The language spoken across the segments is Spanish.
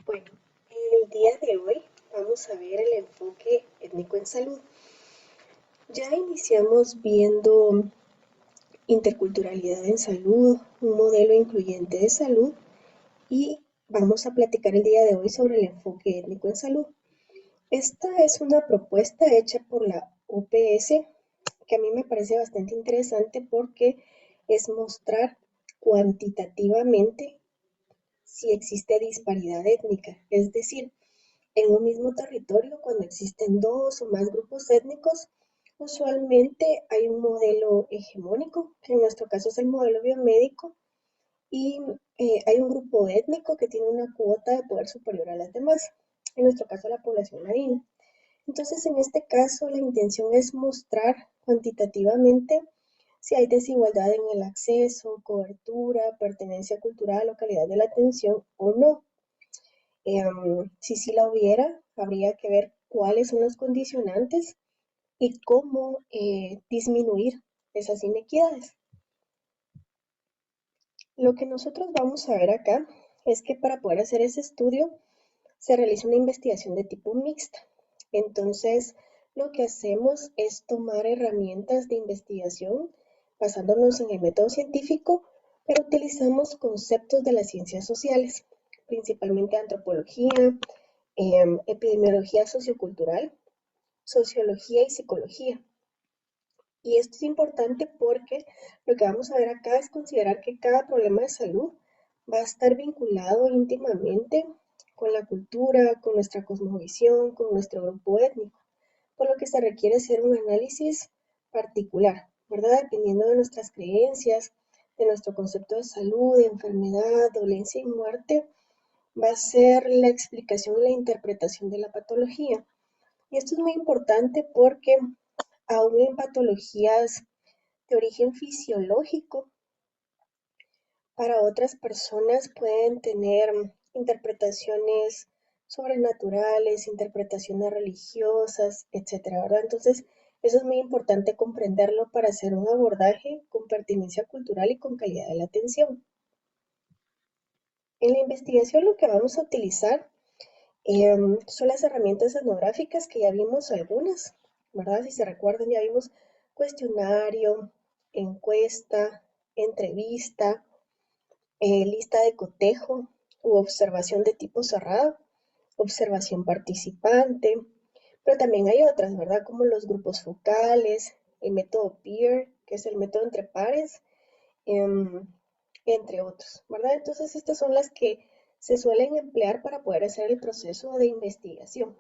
Bueno, el día de hoy vamos a ver el enfoque étnico en salud. Ya iniciamos viendo interculturalidad en salud, un modelo incluyente de salud y vamos a platicar el día de hoy sobre el enfoque étnico en salud. Esta es una propuesta hecha por la OPS que a mí me parece bastante interesante porque es mostrar cuantitativamente si existe disparidad étnica, es decir, en un mismo territorio, cuando existen dos o más grupos étnicos, usualmente hay un modelo hegemónico, que en nuestro caso es el modelo biomédico, y hay un grupo étnico que tiene una cuota de poder superior a las demás, en nuestro caso la población ladina. Entonces, en este caso, la intención es mostrar cuantitativamente si hay desigualdad en el acceso, cobertura, pertenencia cultural o calidad de la atención o no. Si sí la hubiera, habría que ver cuáles son los condicionantes y cómo disminuir esas inequidades. Lo que nosotros vamos a ver acá es que para poder hacer ese estudio se realiza una investigación de tipo mixta. Entonces, lo que hacemos es tomar herramientas de investigación basándonos en el método científico, pero utilizamos conceptos de las ciencias sociales, principalmente antropología, epidemiología sociocultural, sociología y psicología. Y esto es importante porque lo que vamos a ver acá es considerar que cada problema de salud va a estar vinculado íntimamente con la cultura, con nuestra cosmovisión, con nuestro grupo étnico, por lo que se requiere hacer un análisis particular, ¿verdad? Dependiendo de nuestras creencias, de nuestro concepto de salud, de enfermedad, dolencia y muerte, va a ser la explicación y la interpretación de la patología. Y esto es muy importante porque aún en patologías de origen fisiológico, para otras personas pueden tener interpretaciones sobrenaturales, interpretaciones religiosas, etcétera, ¿verdad? Entonces, eso es muy importante comprenderlo para hacer un abordaje con pertinencia cultural y con calidad de la atención. En la investigación lo que vamos a utilizar son las herramientas etnográficas que ya vimos algunas, ¿verdad? Si se recuerdan, ya vimos cuestionario, encuesta, entrevista, lista de cotejo u observación de tipo cerrado, observación participante, pero también hay otras, ¿verdad? Como los grupos focales, el método peer, que es el método entre pares, em, entre otros, ¿verdad? Entonces, estas son las que se suelen emplear para poder hacer el proceso de investigación.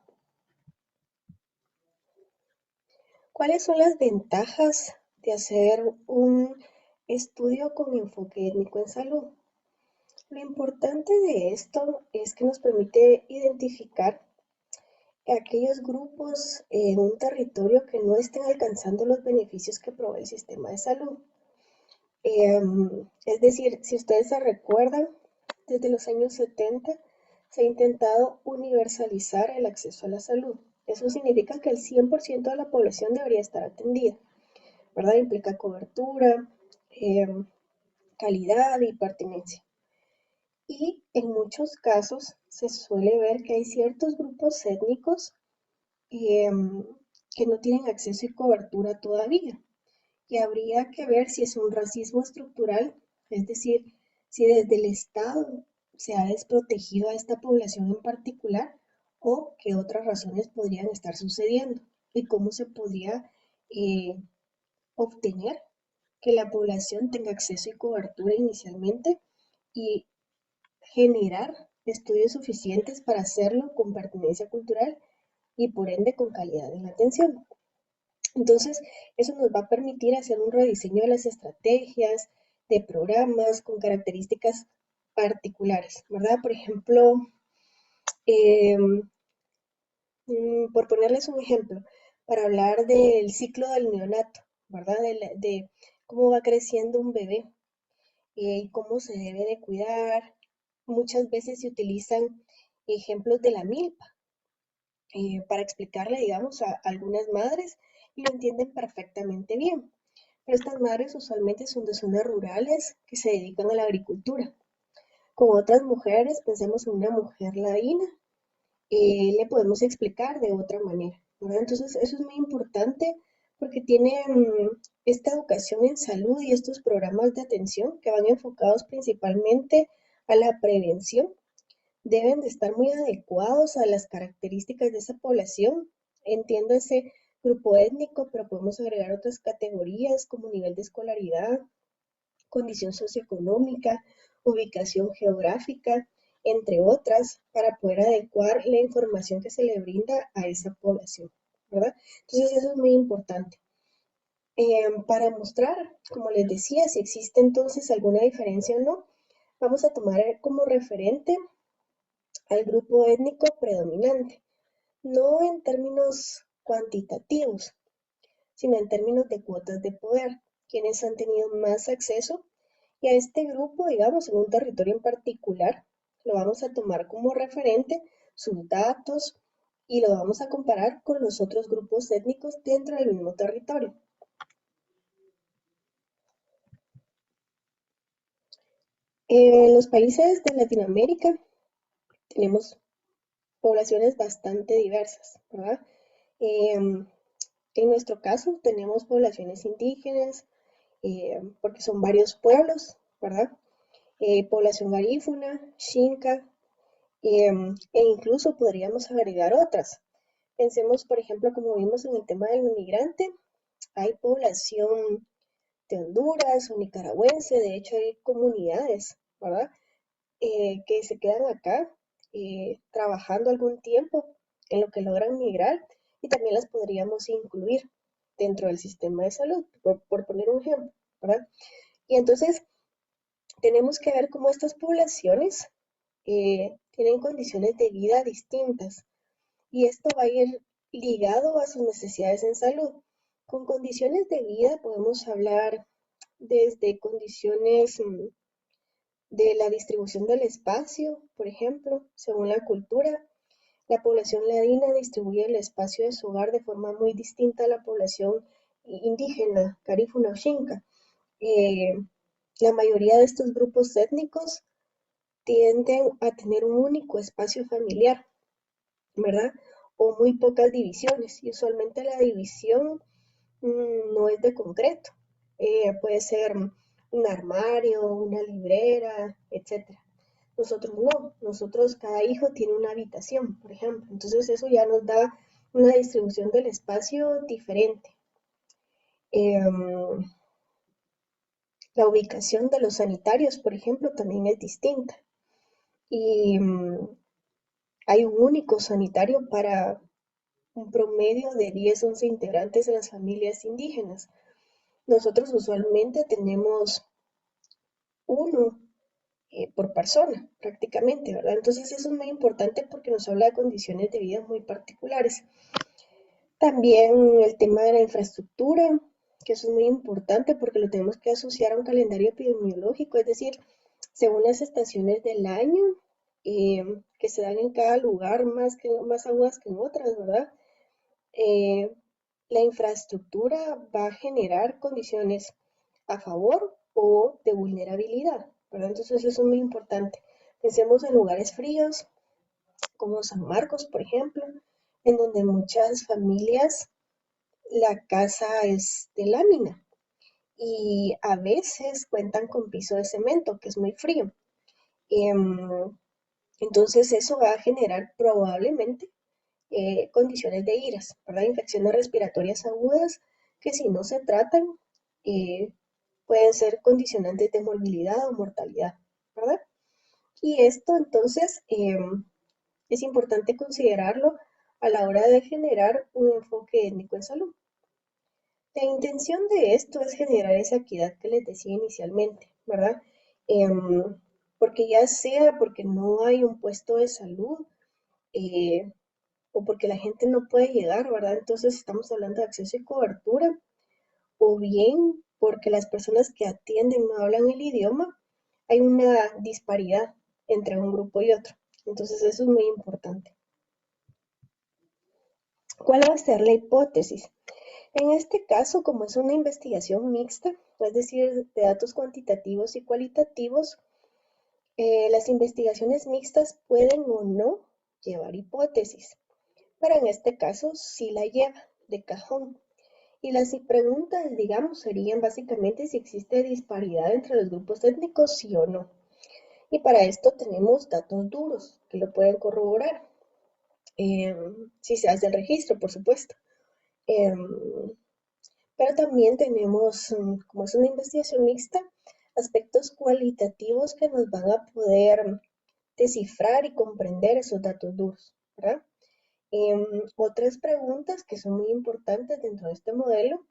¿Cuáles son las ventajas de hacer un estudio con enfoque étnico en salud? Lo importante de esto es que nos permite identificar aquellos grupos en un territorio que no estén alcanzando los beneficios que provee el sistema de salud. Es decir, si ustedes se recuerdan, desde los años 70 se ha intentado universalizar el acceso a la salud. Eso significa que el 100% de la población debería estar atendida, ¿verdad? Implica cobertura, calidad y pertinencia. Y en muchos casos se suele ver que hay ciertos grupos étnicos eh, que no tienen acceso y cobertura todavía. Y habría que ver si es un racismo estructural, es decir, si desde el Estado se ha desprotegido a esta población en particular o qué otras razones podrían estar sucediendo y cómo se podría eh, obtener que la población tenga acceso y cobertura inicialmente y generar estudios suficientes para hacerlo con pertinencia cultural y por ende con calidad en la atención. Entonces, eso nos va a permitir hacer un rediseño de las estrategias, de programas con características particulares, ¿verdad? Por ejemplo, eh, por ponerles un ejemplo, para hablar del ciclo del neonato, ¿verdad? De cómo va creciendo un bebé y cómo se debe de cuidar. Muchas veces se utilizan ejemplos de la milpa para explicarle, digamos, a algunas madres y lo entienden perfectamente bien. Pero estas madres usualmente son de zonas rurales que se dedican a la agricultura. con otras mujeres, pensemos en una mujer ladina, le podemos explicar de otra manera, ¿verdad? Entonces, eso es muy importante porque tiene esta educación en salud y estos programas de atención que van enfocados principalmente a la prevención, deben de estar muy adecuados a las características de esa población. Entiéndase grupo étnico, pero podemos agregar otras categorías como nivel de escolaridad, condición socioeconómica, ubicación geográfica, entre otras, para poder adecuar la información que se le brinda a esa población, ¿verdad? Entonces eso es muy importante. Para mostrar, como les decía, si existe entonces alguna diferencia o no, vamos a tomar como referente al grupo étnico predominante, no en términos cuantitativos, sino en términos de cuotas de poder, quienes han tenido más acceso y a este grupo, digamos, en un territorio en particular, lo vamos a tomar como referente, sus datos, y lo vamos a comparar con los otros grupos étnicos dentro del mismo territorio. En los países de Latinoamérica tenemos poblaciones bastante diversas, ¿verdad? En nuestro caso tenemos poblaciones indígenas, porque son varios pueblos, ¿verdad? Población garífuna, xinca, e incluso podríamos agregar otras. Pensemos, por ejemplo, como vimos en el tema del inmigrante, hay población de Honduras o nicaragüense, de hecho hay comunidades, ¿verdad? Que se quedan acá trabajando algún tiempo en lo que logran migrar y también las podríamos incluir dentro del sistema de salud, por poner un ejemplo, ¿verdad? Y entonces tenemos que ver cómo estas poblaciones tienen condiciones de vida distintas y esto va a ir ligado a sus necesidades en salud. Con condiciones de vida podemos hablar desde condiciones de la distribución del espacio, por ejemplo, según la cultura. La población ladina distribuye el espacio de su hogar de forma muy distinta a la población indígena, garífuna o xinca. Eh, la mayoría de estos grupos étnicos tienden a tener un único espacio familiar, ¿verdad? O muy pocas divisiones. Y usualmente la división no es de concreto. Puede ser un armario, una librera, etcétera. Nosotros no, nosotros cada hijo tiene una habitación, por ejemplo. Entonces eso ya nos da una distribución del espacio diferente. La ubicación de los sanitarios, por ejemplo, también es distinta. Y hay un único sanitario para un promedio de 10, 11 integrantes de las familias indígenas. Nosotros usualmente tenemos uno por persona, prácticamente, ¿verdad? Entonces eso es muy importante porque nos habla de condiciones de vida muy particulares. También el tema de la infraestructura, que eso es muy importante porque lo tenemos que asociar a un calendario epidemiológico, es decir, según las estaciones del año, que se dan en cada lugar más agudas que en otras, ¿verdad? Eh, la infraestructura va a generar condiciones a favor o de vulnerabilidad, ¿verdad? Entonces eso es muy importante. Pensemos en lugares fríos, como San Marcos, por ejemplo, en donde muchas familias la casa es de lámina y a veces cuentan con piso de cemento, que es muy frío. Em, entonces eso va a generar probablemente condiciones de IRAS, ¿verdad? Infecciones respiratorias agudas que si no se tratan eh, pueden ser condicionantes de morbilidad o mortalidad, ¿verdad? Y esto entonces es importante considerarlo a la hora de generar un enfoque étnico en salud. La intención de esto es generar esa equidad que les decía inicialmente, ¿verdad? Em, porque ya sea porque no hay un puesto de salud eh, o porque la gente no puede llegar, ¿verdad? Entonces estamos hablando de acceso y cobertura, o bien porque las personas que atienden no hablan el idioma, hay una disparidad entre un grupo y otro. Entonces eso es muy importante. ¿Cuál va a ser la hipótesis? En este caso, como es una investigación mixta, es decir, de datos cuantitativos y cualitativos, Las investigaciones mixtas pueden o no llevar hipótesis, pero en este caso sí la lleva de cajón. Y las preguntas, digamos, serían básicamente si existe disparidad entre los grupos étnicos, sí o no. Y para esto tenemos datos duros que lo pueden corroborar, si se hace el registro, por supuesto. Em, pero también tenemos, como es una investigación mixta, aspectos cualitativos que nos van a poder descifrar y comprender esos datos duros, ¿verdad? Otras preguntas que son muy importantes dentro de este modelo,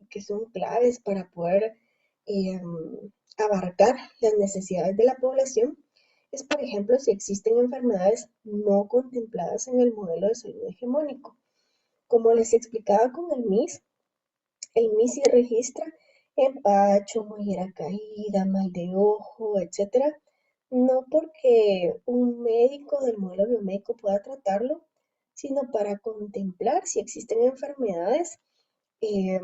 que son claves para poder em, abarcar las necesidades de la población, es, por ejemplo, si existen enfermedades no contempladas en el modelo de salud hegemónico. Como les explicaba con el MIS sí registra empacho, mollera caída, mal de ojo, etcétera, no porque un médico del modelo biomédico pueda tratarlo, sino para contemplar si existen enfermedades eh,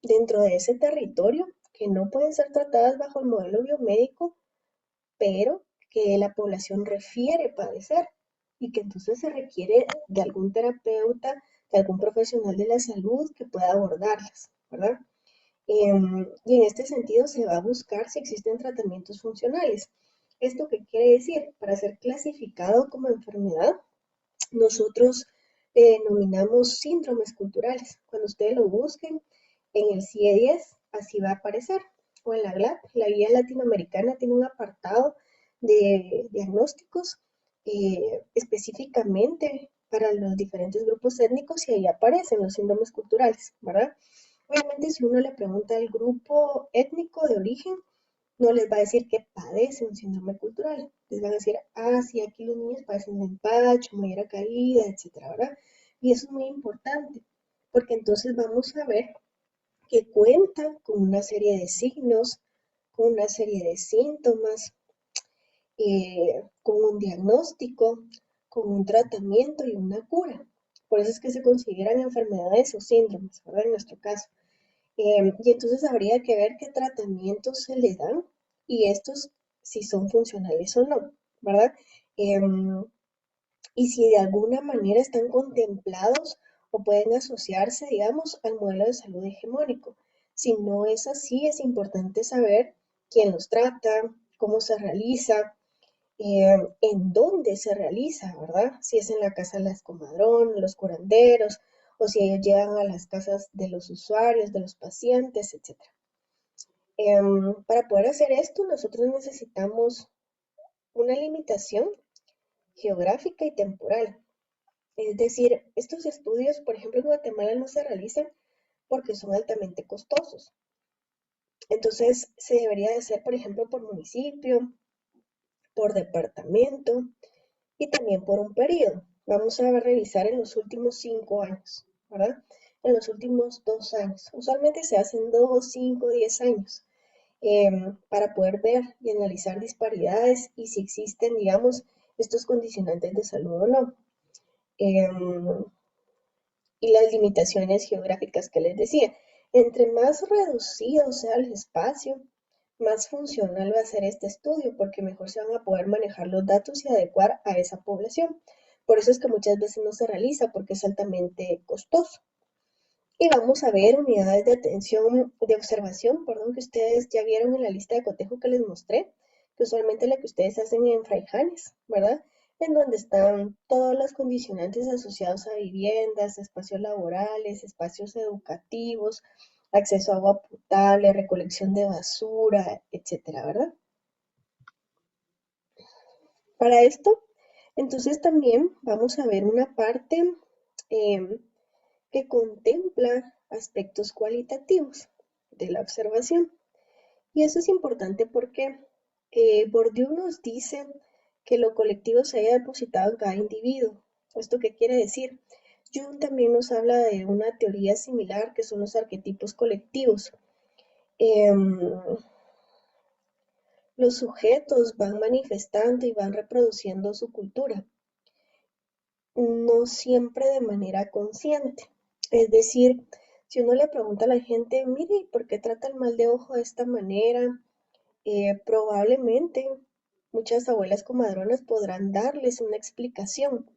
dentro de ese territorio que no pueden ser tratadas bajo el modelo biomédico, pero que la población refiere padecer y que entonces se requiere de algún terapeuta, de algún profesional de la salud que pueda abordarlas, ¿verdad? Y en este sentido se va a buscar si existen tratamientos funcionales. ¿Esto qué quiere decir? Para ser clasificado como enfermedad, nosotros denominamos síndromes culturales. Cuando ustedes lo busquen en el CIE-10, así va a aparecer. O en la GLAP, la guía latinoamericana, tiene un apartado de diagnósticos específicamente para los diferentes grupos étnicos y ahí aparecen los síndromes culturales, ¿verdad? Obviamente, si uno le pregunta al grupo étnico de origen, no les va a decir que padece un síndrome cultural. Les van a decir, ah, sí, aquí los niños padecen de empacho, mollera caída, etcétera, ¿verdad? Y eso es muy importante, porque entonces vamos a ver que cuentan con una serie de signos, con una serie de síntomas, con un diagnóstico, con un tratamiento y una cura. Por eso es que se consideran enfermedades o síndromes, ¿verdad? En nuestro caso. Y entonces habría que ver qué tratamientos se le dan y estos si son funcionales o no, ¿verdad? Em, y si de alguna manera están contemplados o pueden asociarse, digamos, al modelo de salud hegemónico. Si no es así, es importante saber quién los trata, cómo se realiza, en dónde se realiza, ¿verdad? Si es en la casa de las comadrón, los curanderos, o si ellos llegan a las casas de los usuarios, de los pacientes, etcétera. Para poder hacer esto, nosotros necesitamos una limitación geográfica y temporal. Es decir, estos estudios, por ejemplo, en Guatemala no se realizan porque son altamente costosos. Entonces, se debería de hacer, por ejemplo, por municipio, por departamento, y también por un periodo. Vamos a revisar en los últimos 5 años, ¿verdad? En los últimos 2 años. Usualmente se hacen 2, 5, 10 años para poder ver y analizar disparidades y si existen, digamos, estos condicionantes de salud o no. Eh, y las limitaciones geográficas que les decía. Entre más reducido sea el espacio, más funcional va a ser este estudio, porque mejor se van a poder manejar los datos y adecuar a esa población. Por eso es que muchas veces no se realiza, porque es altamente costoso. Y vamos a ver unidades de atención, de observación, perdón, que ustedes ya vieron en la lista de cotejo que les mostré, que usualmente la que ustedes hacen en Fraijanes, ¿verdad? En donde están todos los condicionantes asociados a viviendas, espacios laborales, espacios educativos, acceso a agua potable, recolección de basura, etcétera, ¿verdad? Para esto, entonces también vamos a ver una parte eh, que contempla aspectos cualitativos de la observación. Y eso es importante porque Bourdieu nos dice que lo colectivo se haya depositado en cada individuo. ¿Esto qué quiere decir? Jung también nos habla de una teoría similar que son los arquetipos colectivos. Em, los sujetos van manifestando y van reproduciendo su cultura, no siempre de manera consciente. Es decir, si uno le pregunta a la gente, mire, ¿por qué trata el mal de ojo de esta manera? Probablemente muchas abuelas comadronas podrán darles una explicación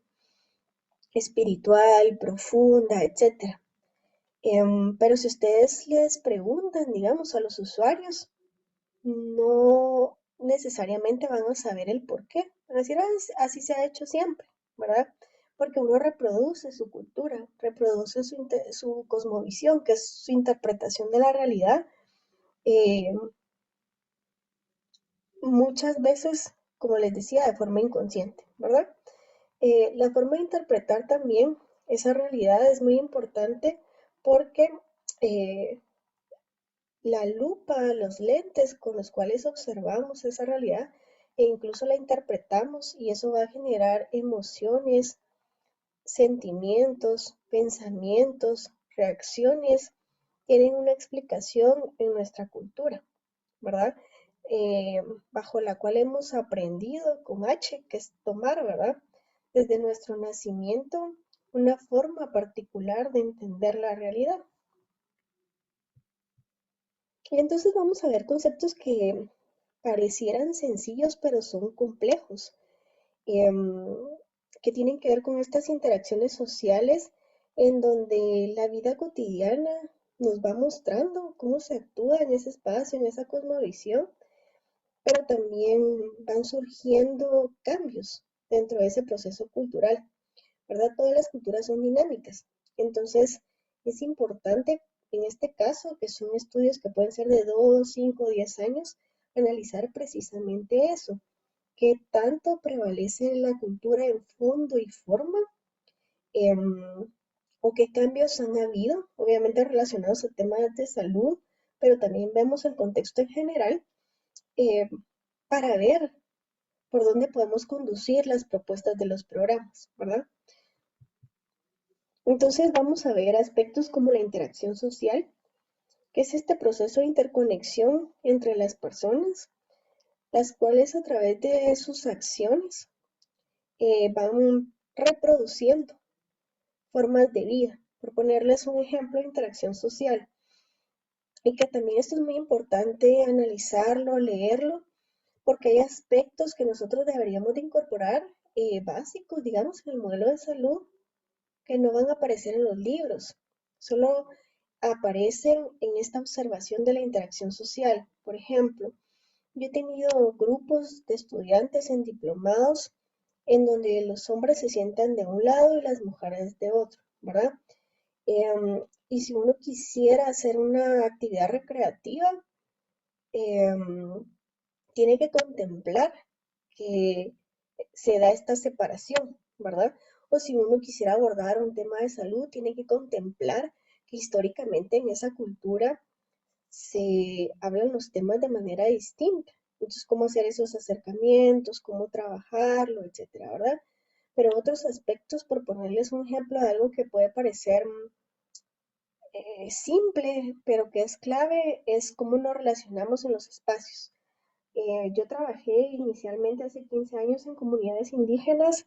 espiritual, profunda, etcétera. Pero si ustedes les preguntan, digamos, a los usuarios, no necesariamente van a saber el por qué. Van a decir, "Ah, así se ha hecho siempre, ¿verdad? Porque uno reproduce su cultura, reproduce su cosmovisión, que es su interpretación de la realidad, eh, muchas veces, como les decía, de forma inconsciente, ¿verdad? La forma de interpretar también esa realidad es muy importante porque eh, la lupa, los lentes con los cuales observamos esa realidad e incluso la interpretamos, y eso va a generar emociones, sentimientos, pensamientos, reacciones, tienen una explicación en nuestra cultura, ¿verdad? Eh, Bajo la cual hemos aprendido con H, que es tomar, ¿verdad? Desde nuestro nacimiento, una forma particular de entender la realidad. Y entonces vamos a ver conceptos que parecieran sencillos, pero son complejos, em, que tienen que ver con estas interacciones sociales en donde la vida cotidiana nos va mostrando cómo se actúa en ese espacio, en esa cosmovisión, pero también van surgiendo cambios dentro de ese proceso cultural, ¿verdad? Todas las culturas son dinámicas. Entonces, es importante, en este caso, que son estudios que pueden ser de 2, 5, 10 años, analizar precisamente eso. ¿Qué tanto prevalece la cultura en fondo y forma? Em, ¿O qué cambios han habido? Obviamente relacionados a temas de salud, pero también vemos el contexto en general, eh, para ver por dónde podemos conducir las propuestas de los programas, ¿verdad? Entonces vamos a ver aspectos como la interacción social, que es este proceso de interconexión entre las personas, las cuales a través de sus acciones van reproduciendo formas de vida. Por ponerles un ejemplo de interacción social, y que también esto es muy importante analizarlo, leerlo, porque hay aspectos que nosotros deberíamos de incorporar, básicos, digamos, en el modelo de salud, que no van a aparecer en los libros, solo aparecen en esta observación de la interacción social. Por ejemplo, yo he tenido grupos de estudiantes en diplomados en donde los hombres se sientan de un lado y las mujeres de otro, ¿verdad? Y si uno quisiera hacer una actividad recreativa, em, tiene que contemplar que se da esta separación, ¿verdad? O si uno quisiera abordar un tema de salud, tiene que contemplar que históricamente en esa cultura se hablan los temas de manera distinta. Entonces, cómo hacer esos acercamientos, cómo trabajarlo, etcétera, ¿verdad? Pero otros aspectos, por ponerles un ejemplo de algo que puede parecer simple, pero que es clave, es cómo nos relacionamos en los espacios. Yo trabajé inicialmente hace 15 años en comunidades indígenas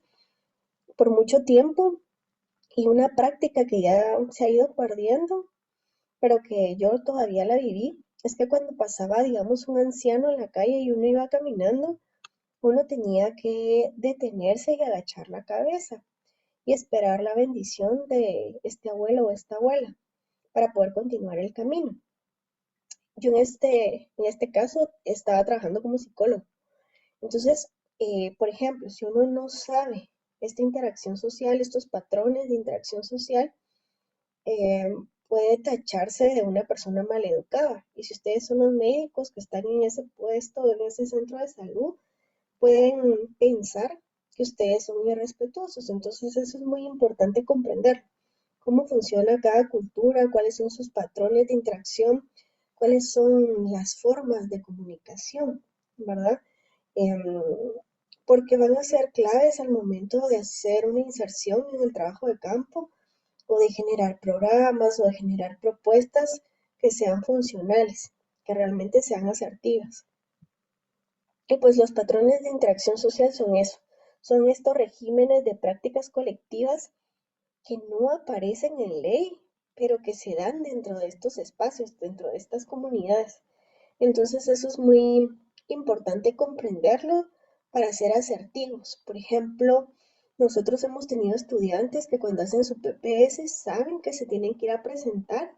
por mucho tiempo, y una práctica que ya se ha ido perdiendo, pero que yo todavía la viví, es que cuando pasaba, digamos, un anciano en la calle y uno iba caminando, uno tenía que detenerse y agachar la cabeza y esperar la bendición de este abuelo o esta abuela para poder continuar el camino. Yo en este caso estaba trabajando como psicólogo. Entonces, por ejemplo, si uno no sabe esta interacción social, estos patrones de interacción social, eh, puede tacharse de una persona maleducada. Y si ustedes son los médicos que están en ese puesto, en ese centro de salud, pueden pensar que ustedes son irrespetuosos. Entonces, eso es muy importante comprender cómo funciona cada cultura, cuáles son sus patrones de interacción, cuáles son las formas de comunicación, ¿verdad? Em, Porque van a ser claves al momento de hacer una inserción en el trabajo de campo, o de generar programas, o de generar propuestas que sean funcionales, que realmente sean asertivas. Y pues los patrones de interacción social son eso, son estos regímenes de prácticas colectivas que no aparecen en ley, pero que se dan dentro de estos espacios, dentro de estas comunidades. Entonces eso es muy importante comprenderlo para ser asertivos. Por ejemplo, nosotros hemos tenido estudiantes que cuando hacen su PPS saben que se tienen que ir a presentar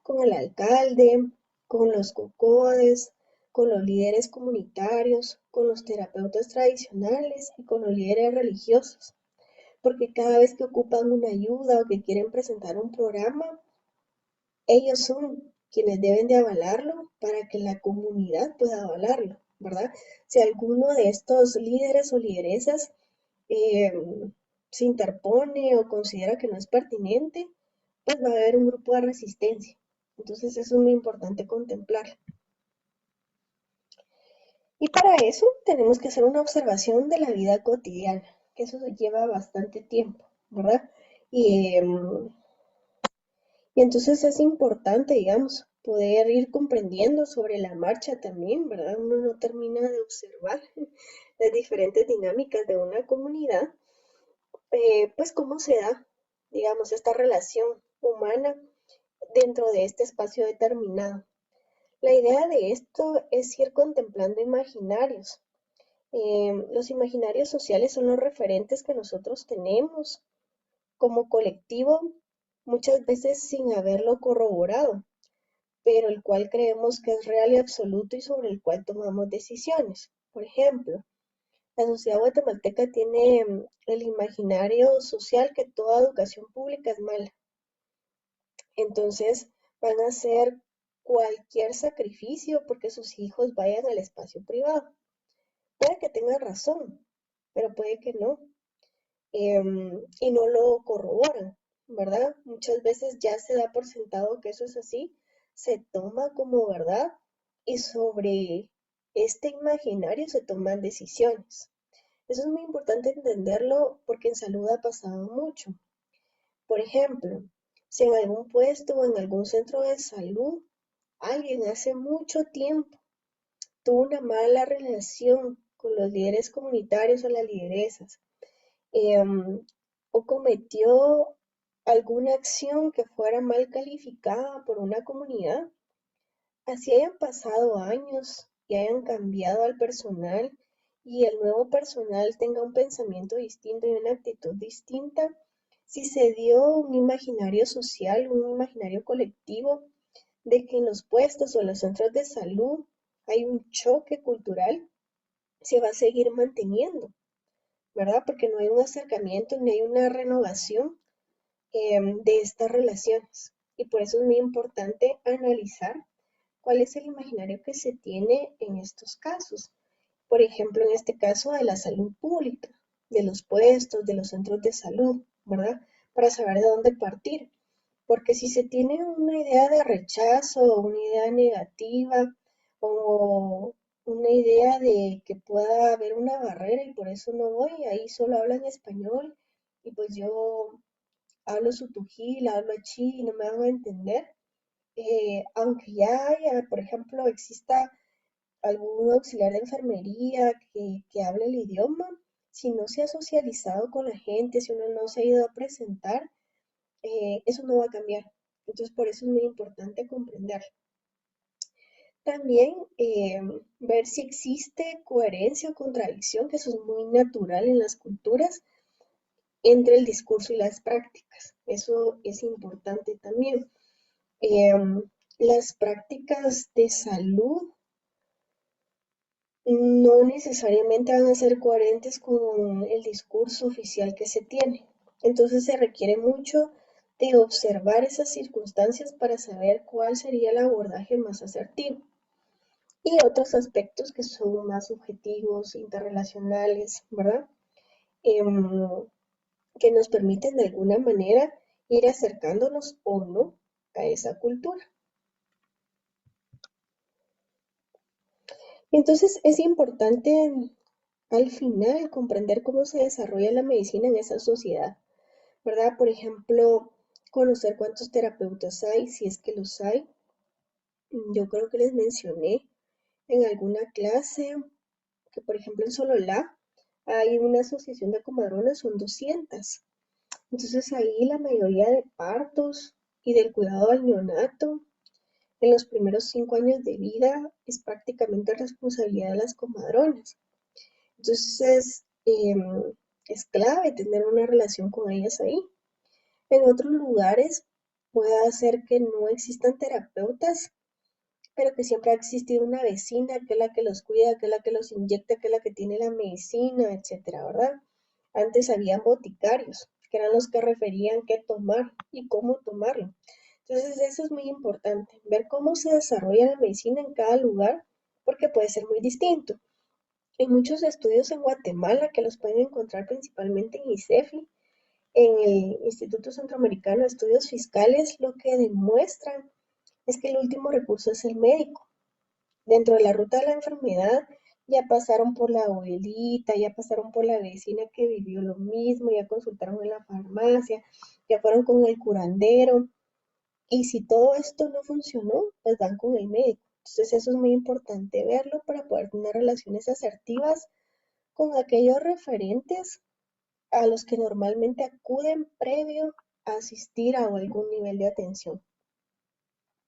con el alcalde, con los COCODES, con los líderes comunitarios, con los terapeutas tradicionales y con los líderes religiosos, porque cada vez que ocupan una ayuda o que quieren presentar un programa, ellos son quienes deben de avalarlo para que la comunidad pueda avalarlo, ¿verdad? Si alguno de estos líderes o lideresas eh, se interpone o considera que no es pertinente, pues va a haber un grupo de resistencia. Entonces eso es muy importante contemplar. Y para eso tenemos que hacer una observación de la vida cotidiana, que eso lleva bastante tiempo, ¿verdad? Y, y entonces es importante, digamos, poder ir comprendiendo sobre la marcha también, ¿verdad? Uno no termina de observar las diferentes dinámicas de una comunidad, pues cómo se da, digamos, esta relación humana dentro de este espacio determinado. La idea de esto es ir contemplando imaginarios. Los imaginarios sociales son los referentes que nosotros tenemos como colectivo, muchas veces sin haberlo corroborado, pero el cual creemos que es real y absoluto y sobre el cual tomamos decisiones. Por ejemplo, la sociedad guatemalteca tiene el imaginario social que toda educación pública es mala. Entonces van a hacer cualquier sacrificio porque sus hijos vayan al espacio privado. Puede que tenga razón, pero puede que no. Y no lo corroboran, ¿verdad? Muchas veces ya se da por sentado que eso es así, se toma como verdad y sobre este imaginario se toman decisiones. Eso es muy importante entenderlo porque en salud ha pasado mucho. Por ejemplo, si en algún puesto o en algún centro de salud alguien hace mucho tiempo tuvo una mala relación con los líderes comunitarios o las lideresas, em, o cometió alguna acción que fuera mal calificada por una comunidad, así hayan pasado años y hayan cambiado al personal y el nuevo personal tenga un pensamiento distinto y una actitud distinta, si se dio un imaginario social, un imaginario colectivo de que en los puestos o en los centros de salud hay un choque cultural, se va a seguir manteniendo, ¿verdad? Porque no hay un acercamiento, ni hay una renovación de estas relaciones. Y por eso es muy importante analizar cuál es el imaginario que se tiene en estos casos. Por ejemplo, en este caso de la salud pública, de los puestos, de los centros de salud, ¿verdad? Para saber de dónde partir. Porque si se tiene una idea de rechazo, una idea negativa o una idea de que pueda haber una barrera y por eso no voy, ahí solo hablan español y pues yo hablo sutujil, hablo chi y no me hago entender, aunque ya haya, por ejemplo, exista algún auxiliar de enfermería que hable el idioma, si no se ha socializado con la gente, si uno no se ha ido a presentar, eso no va a cambiar. Entonces, por eso es muy importante comprenderlo. También ver si existe coherencia o contradicción, que eso es muy natural en las culturas, entre el discurso y las prácticas. Eso es importante también. Las prácticas de salud no necesariamente van a ser coherentes con el discurso oficial que se tiene. Entonces se requiere mucho de observar esas circunstancias para saber cuál sería el abordaje más asertivo. Y otros aspectos que son más subjetivos, interrelacionales, ¿verdad? Em, que nos permiten de alguna manera ir acercándonos o no a esa cultura. Entonces es importante al final comprender cómo se desarrolla la medicina en esa sociedad, ¿verdad? Por ejemplo, conocer cuántos terapeutas hay, si es que los hay. Yo creo que les mencioné en alguna clase que, por ejemplo, en Sololá hay una asociación de comadronas, son 200. Entonces ahí la mayoría de partos y del cuidado al neonato en los primeros 5 años de vida es prácticamente responsabilidad de las comadronas. Entonces, es clave tener una relación con ellas ahí. En otros lugares puede ser que no existan terapeutas, pero que siempre ha existido una vecina que es la que los cuida, que es la que los inyecta, que es la que tiene la medicina, etcétera, ¿verdad? Antes habían boticarios, que eran los que referían qué tomar y cómo tomarlo. Entonces, eso es muy importante, ver cómo se desarrolla la medicina en cada lugar, porque puede ser muy distinto. Hay muchos estudios en Guatemala que los pueden encontrar principalmente en ICEFI, en el Instituto Centroamericano de Estudios Fiscales, lo que demuestran es que el último recurso es el médico. Dentro de la ruta de la enfermedad ya pasaron por la abuelita, ya pasaron por la vecina que vivió lo mismo, ya consultaron en la farmacia, ya fueron con el curandero. Y si todo esto no funcionó, pues van con el médico. Entonces eso es muy importante verlo para poder tener relaciones asertivas con aquellos referentes a los que normalmente acuden previo a asistir a algún nivel de atención.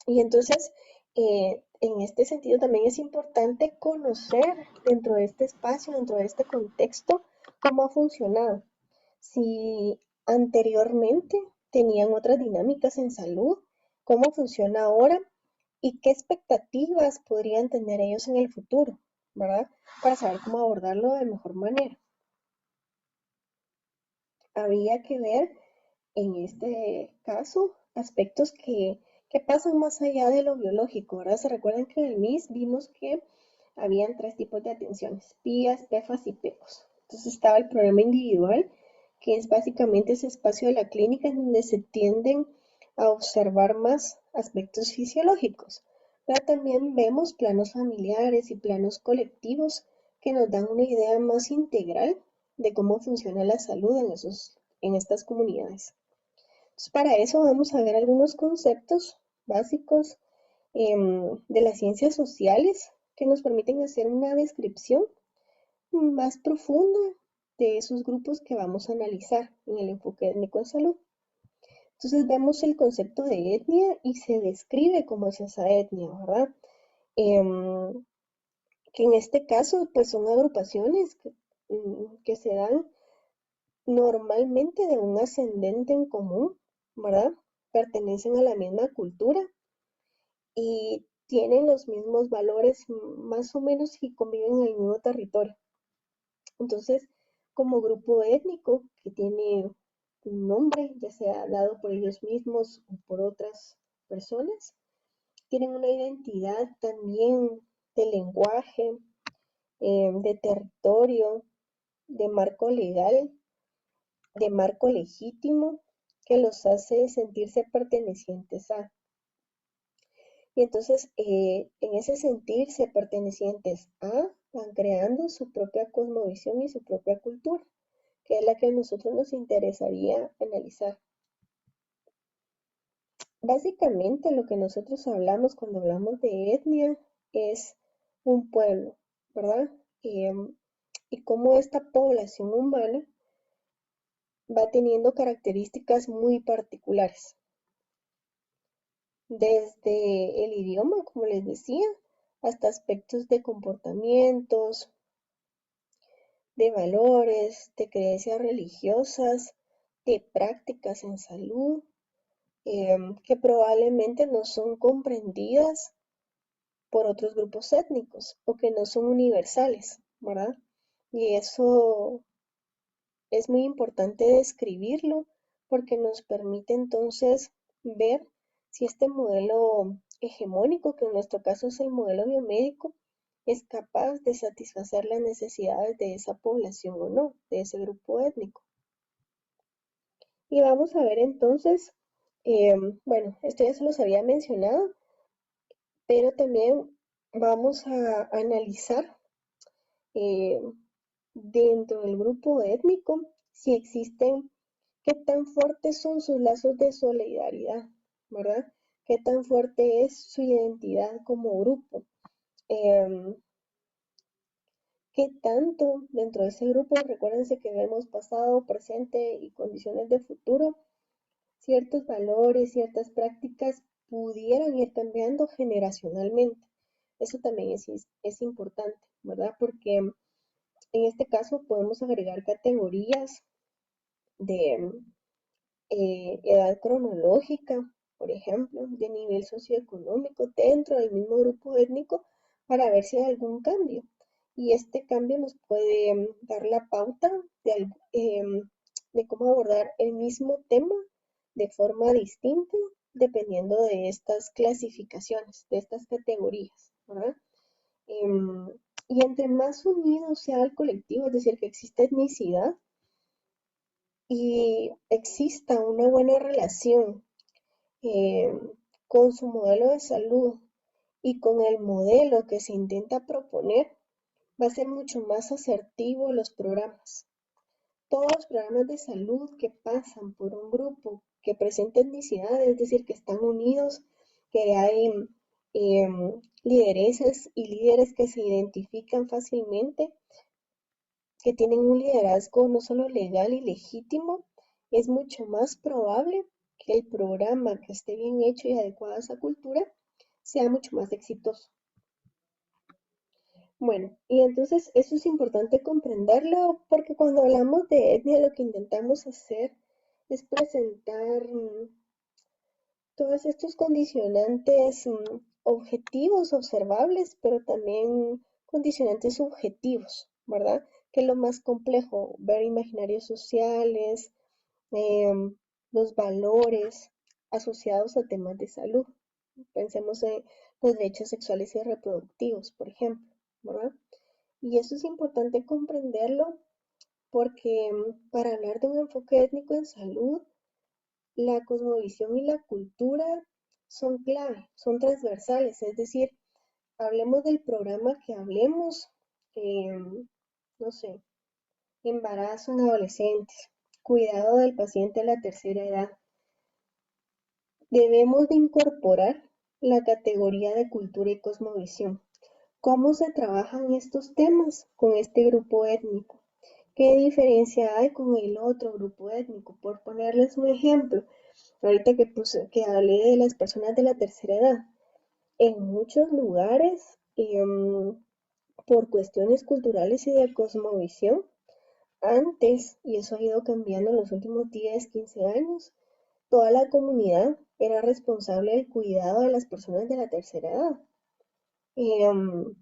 Y entonces, en este sentido también es importante conocer dentro de este espacio, dentro de este contexto, cómo ha funcionado. Si anteriormente tenían otras dinámicas en salud, cómo funciona ahora y qué expectativas podrían tener ellos en el futuro, ¿verdad? Para saber cómo abordarlo de mejor manera. Habría que ver en este caso aspectos que pasan más allá de lo biológico, ¿verdad? Se recuerdan que en el MIS vimos que habían tres tipos de atenciones, PIAs, PEFAS y PEPOS. Entonces estaba el programa individual, que es básicamente ese espacio de la clínica en donde se tienden a observar más aspectos fisiológicos. Pero también vemos planos familiares y planos colectivos que nos dan una idea más integral de cómo funciona la salud en estas comunidades. Entonces, para eso vamos a ver algunos conceptos básicos de las ciencias sociales que nos permiten hacer una descripción más profunda de esos grupos que vamos a analizar en el enfoque étnico en salud. Entonces vemos el concepto de etnia y se describe cómo es esa etnia, ¿verdad? Em, que en este caso pues son agrupaciones que se dan normalmente de un ascendente en común, ¿verdad? Pertenecen a la misma cultura y tienen los mismos valores más o menos y conviven en el mismo territorio. Entonces, como grupo étnico que tiene un nombre, ya sea dado por ellos mismos o por otras personas, tienen una identidad también de lenguaje, de territorio, de marco legal, de marco legítimo, que los hace sentirse pertenecientes a. Y entonces, en ese sentirse pertenecientes a, van creando su propia cosmovisión y su propia cultura, que es la que a nosotros nos interesaría analizar. Básicamente lo que nosotros hablamos cuando hablamos de etnia es un pueblo, ¿verdad? Y cómo esta población humana va teniendo características muy particulares. Desde el idioma, como les decía, hasta aspectos de comportamientos, de valores, de creencias religiosas, de prácticas en salud, que probablemente no son comprendidas por otros grupos étnicos o que no son universales, ¿verdad? Y eso es muy importante describirlo porque nos permite entonces ver si este modelo hegemónico, que en nuestro caso es el modelo biomédico, es capaz de satisfacer las necesidades de esa población o no, de ese grupo étnico. Y vamos a ver entonces, bueno, esto ya se los había mencionado, pero también vamos a analizar eh, dentro del grupo étnico si existen, qué tan fuertes son sus lazos de solidaridad, ¿verdad? Qué tan fuerte es su identidad como grupo. Eh, ¿Qué tanto dentro de ese grupo, recuérdense que vemos pasado, presente y condiciones de futuro, ciertos valores, ciertas prácticas pudieran ir cambiando generacionalmente? Eso también es importante, ¿verdad? Porque En este caso podemos agregar categorías de edad cronológica, por ejemplo, de nivel socioeconómico dentro del mismo grupo étnico para ver si hay algún cambio. Y este cambio nos puede dar la pauta de cómo abordar el mismo tema de forma distinta dependiendo de estas clasificaciones, de estas categorías, ¿verdad? Em, y entre más unido sea el colectivo, es decir, que exista etnicidad y exista una buena relación eh, con su modelo de salud y con el modelo que se intenta proponer, va a ser mucho más asertivo los programas. Todos los programas de salud que pasan por un grupo que presenta etnicidad, es decir, que están unidos, que hay eh, lideresas y líderes que se identifican fácilmente, que tienen un liderazgo no solo legal y legítimo, es mucho más probable que el programa que esté bien hecho y adecuado a esa cultura sea mucho más exitoso. Bueno, y entonces eso es importante comprenderlo porque cuando hablamos de etnia lo que intentamos hacer es presentar todos estos condicionantes objetivos, observables, pero también condicionantes subjetivos, ¿verdad? Que es lo más complejo, ver imaginarios sociales, em, los valores asociados a temas de salud. Pensemos en los derechos sexuales y reproductivos, por ejemplo, ¿verdad? Y eso es importante comprenderlo porque para hablar de un enfoque étnico en salud, la cosmovisión y la cultura son clave, son transversales, es decir, hablemos del programa que hablemos, no sé, embarazo en adolescentes, cuidado del paciente a la tercera edad. Debemos de incorporar la categoría de cultura y cosmovisión. ¿Cómo se trabajan estos temas con este grupo étnico? ¿Qué diferencia hay con el otro grupo étnico? Por ponerles un ejemplo, ahorita que hablé de las personas de la tercera edad, en muchos lugares, por cuestiones culturales y de cosmovisión, antes, y eso ha ido cambiando en los últimos 10, 15 años, toda la comunidad era responsable del cuidado de las personas de la tercera edad. Em,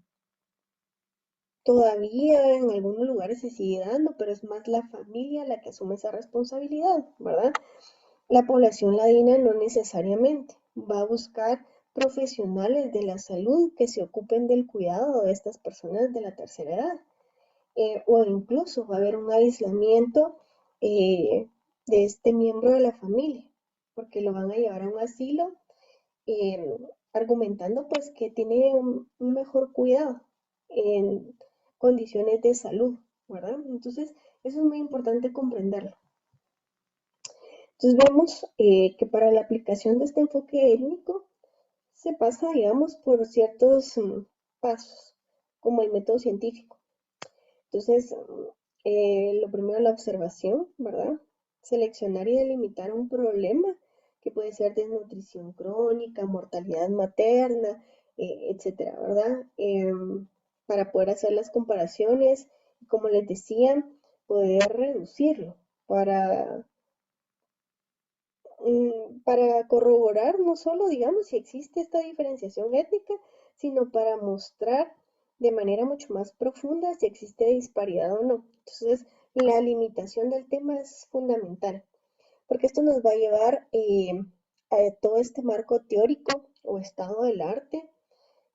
Todavía en algunos lugares se sigue dando, pero es más la familia la que asume esa responsabilidad, ¿verdad? La población ladina no necesariamente va a buscar profesionales de la salud que se ocupen del cuidado de estas personas de la tercera edad. O incluso va a haber un aislamiento eh, de este miembro de la familia, porque lo van a llevar a un asilo eh, argumentando pues que tiene un mejor cuidado en condiciones de salud, ¿verdad? Entonces, eso es muy importante comprenderlo. Entonces vemos que para la aplicación de este enfoque étnico se pasa, digamos, por ciertos pasos, como el método científico. Entonces, lo primero, la observación, ¿verdad? Seleccionar y delimitar un problema que puede ser desnutrición crónica, mortalidad materna, etcétera, ¿verdad? Para poder hacer las comparaciones, como les decía, poder reducirlo para corroborar no solo, digamos, si existe esta diferenciación étnica, sino para mostrar de manera mucho más profunda si existe disparidad o no. Entonces, la limitación del tema es fundamental, porque esto nos va a llevar a todo este marco teórico o estado del arte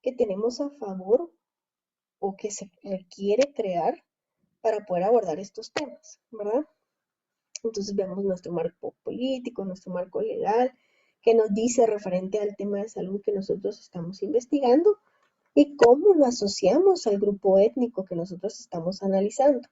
que tenemos a favor o que se requiere crear para poder abordar estos temas, ¿verdad? Entonces vemos nuestro marco político, nuestro marco legal, que nos dice referente al tema de salud que nosotros estamos investigando y cómo lo asociamos al grupo étnico que nosotros estamos analizando,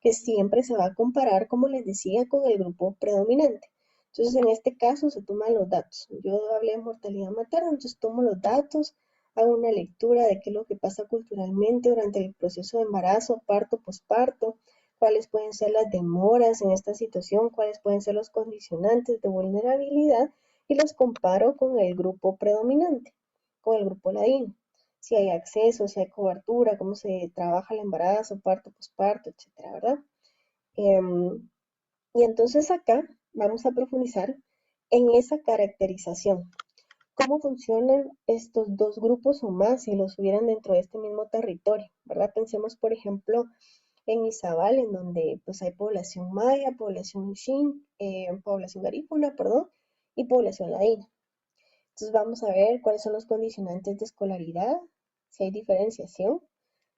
que siempre se va a comparar, como les decía, con el grupo predominante. Entonces, en este caso se toman los datos. Yo hablé de mortalidad materna, entonces tomo los datos, hago una lectura de qué es lo que pasa culturalmente durante el proceso de embarazo, parto, posparto, cuáles pueden ser las demoras en esta situación, cuáles pueden ser los condicionantes de vulnerabilidad y los comparo con el grupo predominante, con el grupo ladino. si hay acceso, si hay cobertura, cómo se trabaja el embarazo, parto, posparto, etcétera, ¿verdad? Em, y entonces acá vamos a profundizar en esa caracterización. ¿Cómo funcionan estos dos grupos o más si los hubieran dentro de este mismo territorio? ¿Verdad? Pensemos, por ejemplo, en Izabal, en donde pues hay población maya, población shin, población garífuna, perdón, y población ladina. Entonces vamos a ver cuáles son los condicionantes de escolaridad, si hay diferenciación,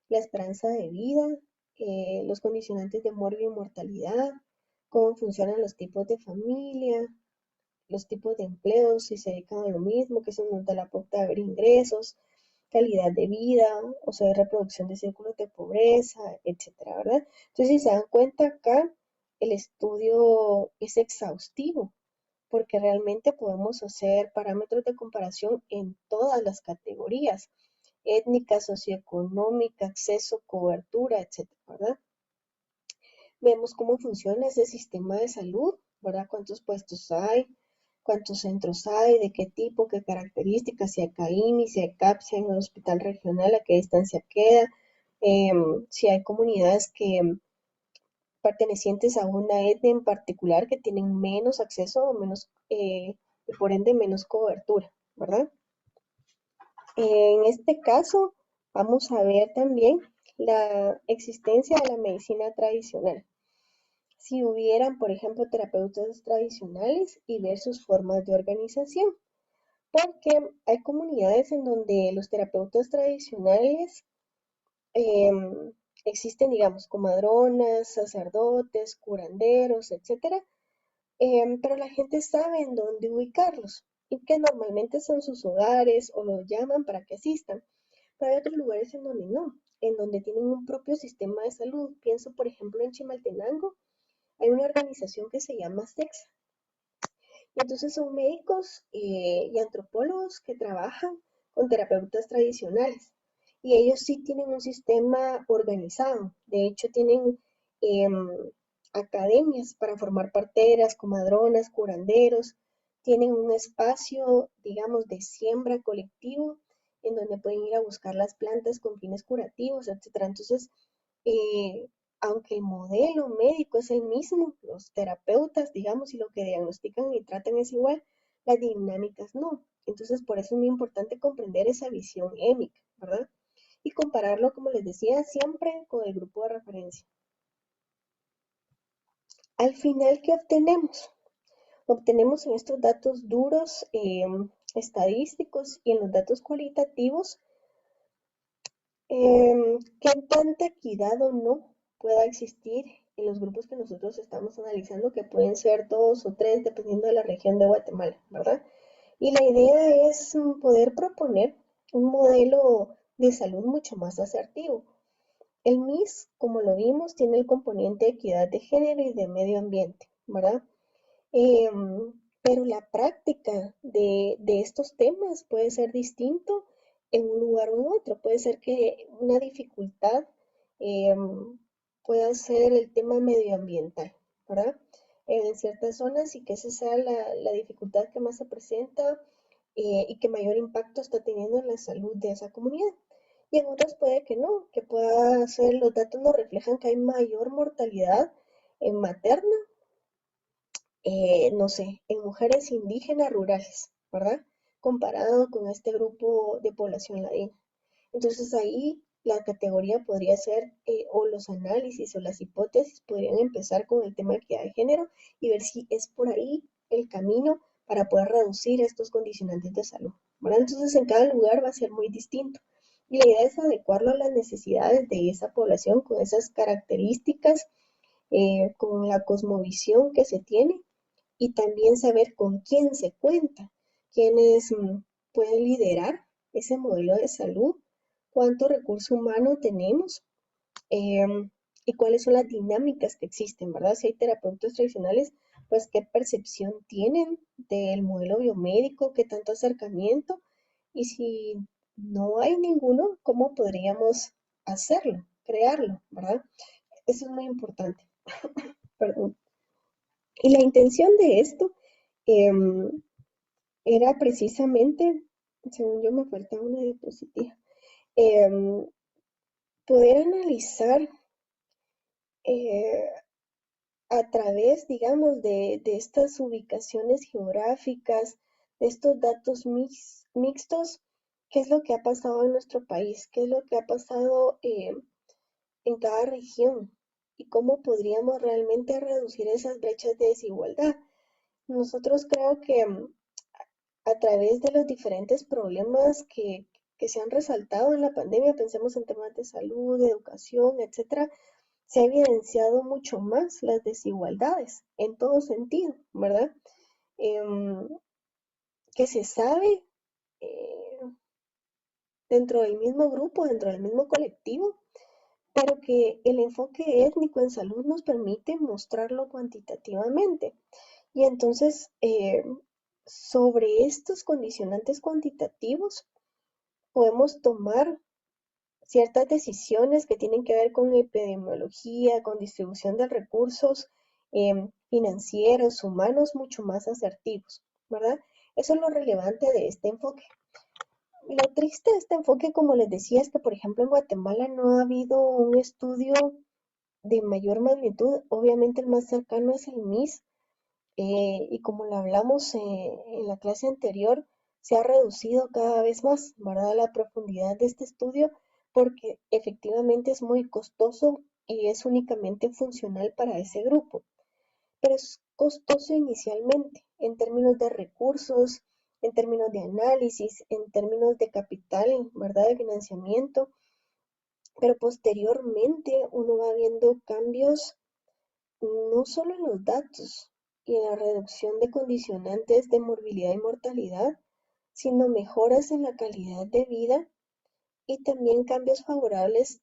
la esperanza de vida, los condicionantes de muerte y mortalidad, cómo funcionan los tipos de familia, los tipos de empleos, si se dedican a lo mismo, que eso nos da la pauta de ver ingresos, calidad de vida, o sea, de reproducción de círculos de pobreza, etcétera, ¿verdad? Entonces, si se dan cuenta acá, el estudio es exhaustivo, porque realmente podemos hacer parámetros de comparación en todas las categorías, étnica, socioeconómica, acceso, cobertura, etcétera, ¿verdad? Vemos cómo funciona ese sistema de salud, ¿verdad? Cuántos puestos hay, cuántos centros hay, de qué tipo, qué características, si hay CAIMI, si hay CAP, si hay un hospital regional, a qué distancia queda, si hay comunidades que pertenecientes a una etnia en particular que tienen menos acceso o menos, por ende, menos cobertura, ¿verdad? En este caso, vamos a ver también la existencia de la medicina tradicional. Si hubieran, por ejemplo, terapeutas tradicionales y ver sus formas de organización, porque hay comunidades en donde los terapeutas tradicionales eh, existen, digamos, comadronas, sacerdotes, curanderos, etcétera, pero la gente sabe en dónde ubicarlos y que normalmente son sus hogares o los llaman para que asistan. Pero hay otros lugares en donde no, en donde tienen un propio sistema de salud. Pienso, por ejemplo, en Chimaltenango, hay una organización que se llama SEXA. Y entonces son médicos y antropólogos que trabajan con terapeutas tradicionales. Y ellos sí tienen un sistema organizado. De hecho, tienen em, academias para formar parteras, comadronas, curanderos. Tienen un espacio, digamos, de siembra colectivo en donde pueden ir a buscar las plantas con fines curativos, etcétera. Entonces, eh, aunque el modelo médico es el mismo, los terapeutas, digamos, y lo que diagnostican y tratan es igual, las dinámicas no. Entonces, por eso es muy importante comprender esa visión émica, ¿verdad? Y compararlo, como les decía, siempre con el grupo de referencia. Al final, ¿qué obtenemos? Obtenemos en estos datos duros estadísticos y en los datos cualitativos qué tanta equidad o no pueda existir en los grupos que nosotros estamos analizando, que pueden ser dos o tres, dependiendo de la región de Guatemala, ¿verdad? Y la idea es poder proponer un modelo de salud mucho más asertivo. El MIS, como lo vimos, tiene el componente de equidad de género y de medio ambiente, ¿verdad? Pero la práctica de estos temas puede ser distinto en un lugar u otro. Puede ser que una dificultad pueda ser el tema medioambiental, ¿verdad? En ciertas zonas y que esa sea la dificultad que más se presenta y que mayor impacto está teniendo en la salud de esa comunidad. Y en otras puede que no, que pueda ser, los datos nos reflejan que hay mayor mortalidad en materna no sé, en mujeres indígenas rurales, ¿verdad? Comparado con este grupo de población ladina. Entonces ahí la categoría podría ser, o los análisis o las hipótesis podrían empezar con el tema de equidad de género y ver si es por ahí el camino para poder reducir estos condicionantes de salud, ¿verdad? Entonces en cada lugar va a ser muy distinto. Y la idea es adecuarlo a las necesidades de esa población con esas características, con la cosmovisión que se tiene y también saber con quién se cuenta, quiénes pueden liderar ese modelo de salud, cuánto recurso humano tenemos y cuáles son las dinámicas que existen, ¿verdad? Si hay terapeutas tradicionales, pues qué percepción tienen del modelo biomédico, qué tanto acercamiento y si no hay ninguno, ¿cómo podríamos hacerlo, crearlo, ¿verdad? Eso es muy importante. Perdón. Y la intención de esto em, era precisamente, según yo me falta una diapositiva, em, poder analizar eh, a través, digamos, de estas ubicaciones geográficas, de estos datos mixtos, qué es lo que ha pasado en nuestro país, qué es lo que ha pasado en cada región y cómo podríamos realmente reducir esas brechas de desigualdad. Nosotros creo que a través de los diferentes problemas que se han resaltado en la pandemia, pensemos en temas de salud, de educación, etcétera, se ha evidenciado mucho más las desigualdades en todo sentido, ¿verdad? Em, que se sabe eh, dentro del mismo grupo, dentro del mismo colectivo, pero que el enfoque étnico en salud nos permite mostrarlo cuantitativamente. Y entonces, sobre estos condicionantes cuantitativos, podemos tomar ciertas decisiones que tienen que ver con epidemiología, con distribución de recursos financieros, humanos, mucho más asertivos, ¿verdad? Eso es lo relevante de este enfoque. Lo triste de este enfoque, como les decía, es que, por ejemplo, en Guatemala no ha habido un estudio de mayor magnitud. Obviamente el más cercano es el MIS, y como lo hablamos en la clase anterior, se ha reducido cada vez más, ¿verdad? La profundidad de este estudio porque efectivamente es muy costoso y es únicamente funcional para ese grupo, pero es costoso inicialmente en términos de recursos, en términos de análisis, en términos de capital, ¿verdad? De financiamiento, pero posteriormente uno va viendo cambios no solo en los datos y en la reducción de condicionantes de morbilidad y mortalidad, sino mejoras en la calidad de vida y también cambios favorables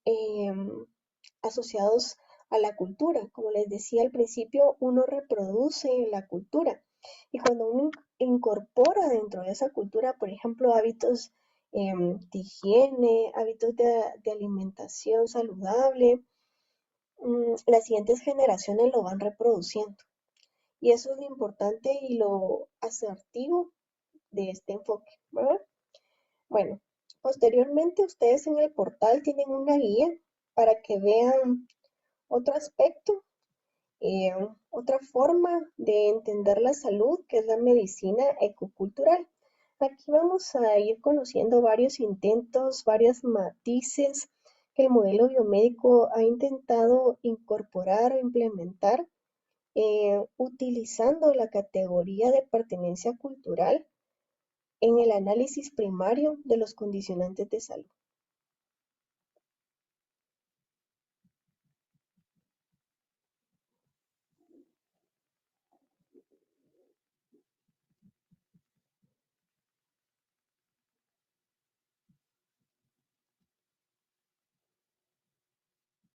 asociados a la cultura. Como les decía al principio, uno reproduce la cultura y cuando uno incorpora dentro de esa cultura, por ejemplo, hábitos de higiene, hábitos de alimentación saludable, las siguientes generaciones lo van reproduciendo. Y eso es lo importante y lo asertivo de este enfoque, ¿verdad? Bueno, posteriormente ustedes en el portal tienen una guía para que vean otro aspecto, eh, otra forma de entender la salud, que es la medicina ecocultural. Aquí vamos a ir conociendo varios intentos, varios matices que el modelo biomédico ha intentado incorporar o implementar utilizando la categoría de pertenencia cultural en el análisis primario de los condicionantes de salud.